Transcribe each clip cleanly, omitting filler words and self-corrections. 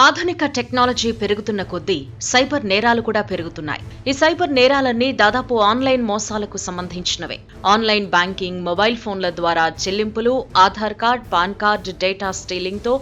ఆధునిక టెక్నాలజీ పెరుగుతున్న కొద్దీ సైబర్ నేరాలు కూడా పెరుగుతున్నాయి. ఈ సైబర్ నేరాలన్నీ దాదాపు ఆన్లైన్ మోసాలకు సంబంధించినవే. ఆన్లైన్ బ్యాంకింగ్, మొబైల్ ఫోన్ల ద్వారా చెల్లింపులు, Aadhaar card, pan card data stealing తో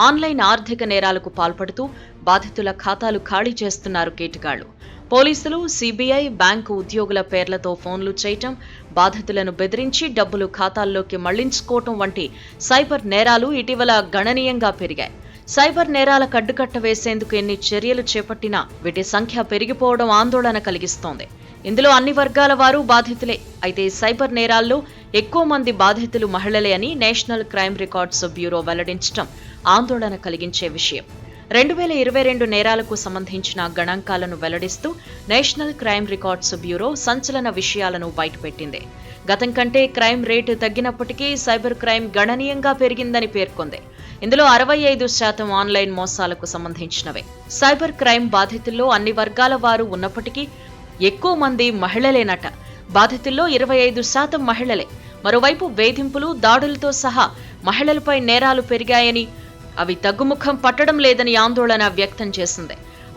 ఆన్లైన్ ఆర్థిక నేరాలకు పాల్పడుతూ బాధితుల ఖాతాలు ఖాళీ చేస్తున్నారు కేటుగాళ్లు. పోలీసులు, సిబిఐ, బ్యాంకు ఉద్యోగుల పేర్లతో ఫోన్లు చేయటం, బాధితులను బెదిరించి డబ్బులు ఖాతాల్లోకి మళ్లించుకోవటం వంటి సైబర్ నేరాలు ఇటీవల గణనీయంగా పెరిగాయి. సైబర్ నేరాలకు అడ్డుకట్ట వేసేందుకు ఎన్ని చర్యలు చేపట్టినా వీటి సంఖ్య పెరిగిపోవడం ఆందోళన కలిగిస్తోంది. ఇందులో అన్ని వర్గాల వారు బాధితులే. అయితే సైబర్ నేరాల్లో ఎక్కువ మంది బాధితులు మహిళలే అని నేషనల్ క్రైమ్ రికార్డ్స్ బ్యూరో వెల్లడించడం ఆందోళన కలిగించే విషయం. 2022 నేరాలకు సంబంధించిన గణాంకాలను వెల్లడిస్తూ నేషనల్ క్రైమ్ రికార్డ్స్ బ్యూరో సంచలన విషయాలను బయటపెట్టింది. గతం కంటే క్రైమ్ రేటు తగ్గినప్పటికీ సైబర్ క్రైమ్ గణనీయంగా పెరిగిందని పేర్కొంది. ఇందులో 65% ఆన్లైన్ మోసాలకు సంబంధించినవే. సైబర్ క్రైమ్ బాధితుల్లో అన్ని వర్గాల వారు ఉన్నప్పటికీ ఎక్కువ మంది మహిళలేనట. బాధితుల్లో 25% మహిళలే. మరోవైపు వేధింపులు, దాడులతో సహా మహిళలపై నేరాలు పెరిగాయని, అవి తగ్గుముఖం పట్టడం లేదని ఆందోళన వ్యక్తం చేసింది.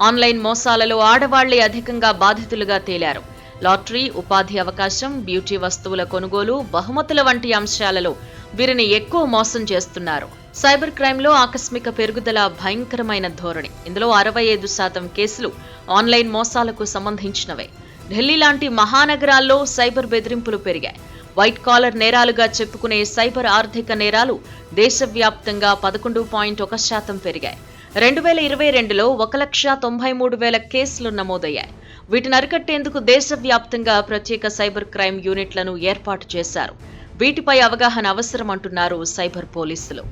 ఆన్లైన్ మోసాలలో ఆడవాళ్లే అధికంగా బాధితులుగా తేలారు. లాటరీ, ఉపాధి అవకాశం, బ్యూటీ వస్తువుల కొనుగోలు, బహుమతుల వంటి అంశాలలో వీరిని ఎక్కువ మోసం చేస్తున్నారు. సైబర్ క్రైమ్లో ఆకస్మిక పెరుగుదల భయంకరమైన ధోరణి. ఇందులో 65% కేసులు ఆన్లైన్ మోసాలకు సంబంధించినవే. ఢిల్లీ లాంటి మహానగరాల్లో సైబర్ బెదిరింపులు పెరిగాయి. వైట్ కాలర్ నేరాలుగా చెప్పుకునే సైబర్ ఆర్థిక నేరాలు దేశవ్యాప్తంగా 11.1% పెరిగాయి. 2022లో 1,93,000 కేసులు నమోదయ్యాయి. వీటిని అరికట్టేందుకు దేశవ్యాప్తంగా ప్రత్యేక సైబర్ క్రైమ్ యూనిట్లను ఏర్పాటు చేశారు. వీటిపై అవగాహన అవసరమంటున్నారు సైబర్ పోలీసులు.